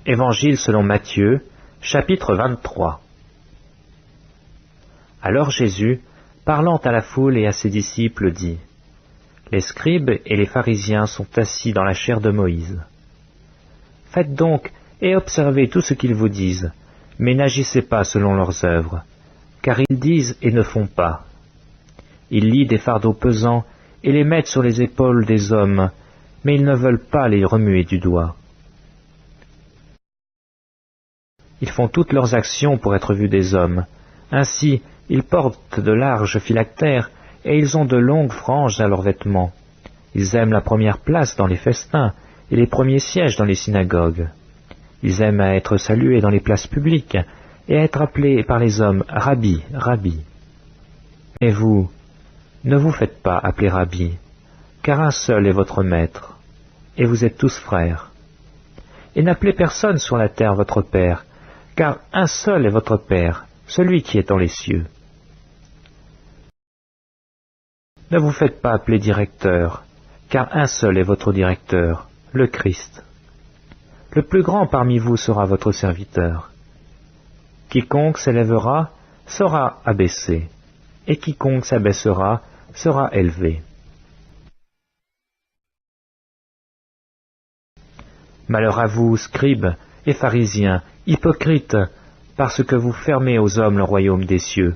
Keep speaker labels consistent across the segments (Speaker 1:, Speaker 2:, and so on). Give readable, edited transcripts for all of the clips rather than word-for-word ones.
Speaker 1: Évangile selon Matthieu, chapitre 23. Alors Jésus, parlant à la foule et à ses disciples, dit : Les scribes et les pharisiens sont assis dans la chaire de Moïse. Faites donc et observez tout ce qu'ils vous disent, mais n'agissez pas selon leurs œuvres, car ils disent et ne font pas. Ils lient des fardeaux pesants et les mettent sur les épaules des hommes, mais ils ne veulent pas les remuer du doigt. Ils font toutes leurs actions pour être vus des hommes. Ainsi, ils portent de larges phylactères et ils ont de longues franges à leurs vêtements. Ils aiment la première place dans les festins et les premiers sièges dans les synagogues. Ils aiment à être salués dans les places publiques et à être appelés par les hommes « Rabbi, Rabbi ». Mais vous, ne vous faites pas appeler Rabbi, car un seul est votre maître, et vous êtes tous frères. Et n'appelez personne sur la terre votre Père, car un seul est votre Père, celui qui est dans les cieux. Ne vous faites pas appeler directeur, car un seul est votre directeur, le Christ. Le plus grand parmi vous sera votre serviteur. Quiconque s'élèvera sera abaissé, et quiconque s'abaissera sera élevé. Malheur à vous, scribes et pharisiens, hypocrites, parce que vous fermez aux hommes le royaume des cieux.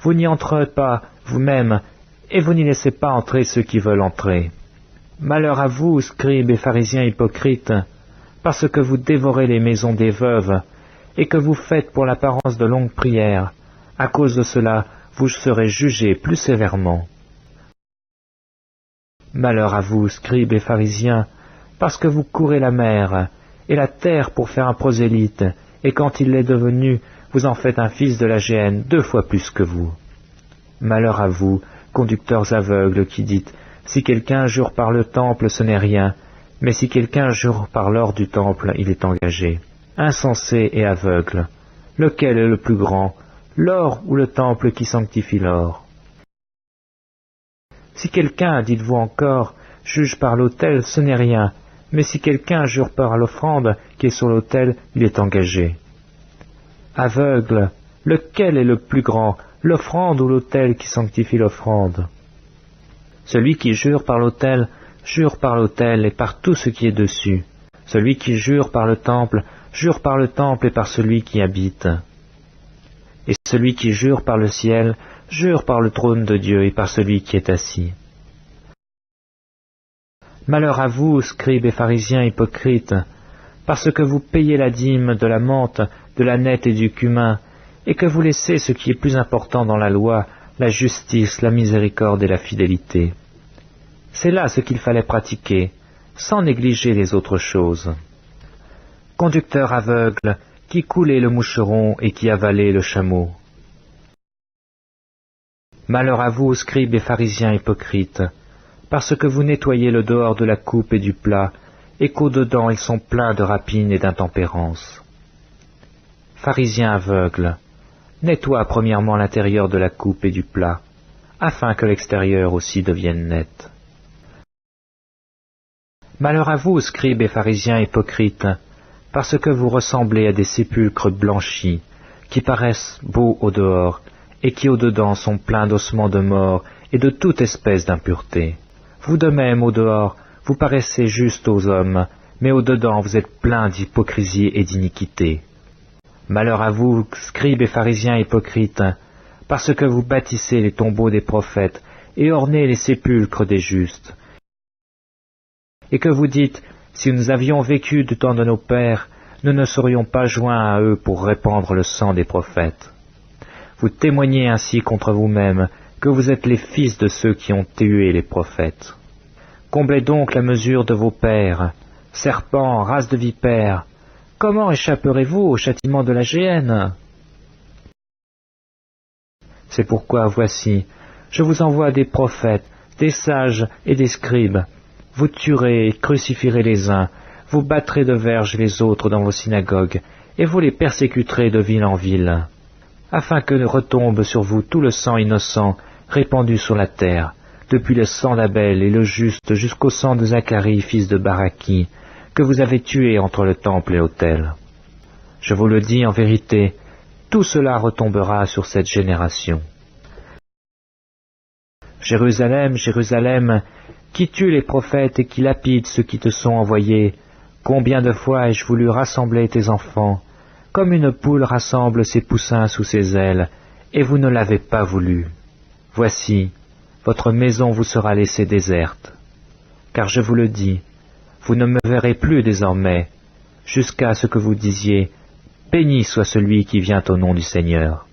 Speaker 1: Vous n'y entrez pas vous-même, et vous n'y laissez pas entrer ceux qui veulent entrer. Malheur à vous, scribes et pharisiens hypocrites, parce que vous dévorez les maisons des veuves, et que vous faites pour l'apparence de longues prières. À cause de cela, vous serez jugés plus sévèrement. Malheur à vous, scribes et pharisiens, parce que vous courez la mer et la terre pour faire un prosélyte, et quand il l'est devenu, vous en faites un fils de la géhenne 2 fois plus que vous. Malheur à vous, conducteurs aveugles, qui dites : si quelqu'un jure par le temple, ce n'est rien, mais si quelqu'un jure par l'or du temple, il est engagé. Insensé et aveugle, lequel est le plus grand, l'or ou le temple qui sanctifie l'or ? Si quelqu'un, dites-vous encore, juge par l'autel, ce n'est rien, mais si quelqu'un jure par l'offrande qui est sur l'autel, il est engagé. Aveugle, lequel est le plus grand, l'offrande ou l'autel qui sanctifie l'offrande ? Celui qui jure par l'autel et par tout ce qui est dessus. Celui qui jure par le temple et par celui qui habite. Et celui qui jure par le ciel, jure par le trône de Dieu et par celui qui est assis. Malheur à vous, scribes et pharisiens hypocrites, parce que vous payez la dîme de la menthe, de la nette et du cumin, et que vous laissez ce qui est plus important dans la loi, la justice, la miséricorde et la fidélité. C'est là ce qu'il fallait pratiquer, sans négliger les autres choses. Conducteur aveugle, qui coulait le moucheron et qui avalait le chameau. Malheur à vous, scribes et pharisiens hypocrites, parce que vous nettoyez le dehors de la coupe et du plat, et qu'au-dedans ils sont pleins de rapine et d'intempérance. Pharisiens aveugles, nettoie premièrement l'intérieur de la coupe et du plat, afin que l'extérieur aussi devienne net. Malheur à vous, scribes et pharisiens hypocrites, parce que vous ressemblez à des sépulcres blanchis, qui paraissent beaux au dehors, et qui au-dedans sont pleins d'ossements de mort et de toute espèce d'impureté. Vous de même, au dehors, vous paraissez justes aux hommes, mais au-dedans vous êtes pleins d'hypocrisie et d'iniquité. Malheur à vous, scribes et pharisiens hypocrites, parce que vous bâtissez les tombeaux des prophètes et ornez les sépulcres des justes. Et que vous dites : si nous avions vécu du temps de nos pères, nous ne serions pas joints à eux pour répandre le sang des prophètes. Vous témoignez ainsi contre vous-même que vous êtes les fils de ceux qui ont tué les prophètes. Comblez donc la mesure de vos pères, serpents, race de vipères. Comment échapperez-vous au châtiment de la géhenne ? C'est pourquoi, voici, je vous envoie des prophètes, des sages et des scribes. Vous tuerez et crucifierez les uns, vous battrez de verges les autres dans vos synagogues, et vous les persécuterez de ville en ville, afin que retombe sur vous tout le sang innocent répandu sur la terre, depuis le sang d'Abel et le juste jusqu'au sang de Zacharie, fils de Baraki, que vous avez tué entre le temple et l'autel. Je vous le dis en vérité, tout cela retombera sur cette génération. Jérusalem, Jérusalem, qui tue les prophètes et qui lapide ceux qui te sont envoyés, combien de fois ai-je voulu rassembler tes enfants, comme une poule rassemble ses poussins sous ses ailes, et vous ne l'avez pas voulu. Voici, votre maison vous sera laissée déserte. Car je vous le dis, vous ne me verrez plus désormais, jusqu'à ce que vous disiez, béni soit celui qui vient au nom du Seigneur.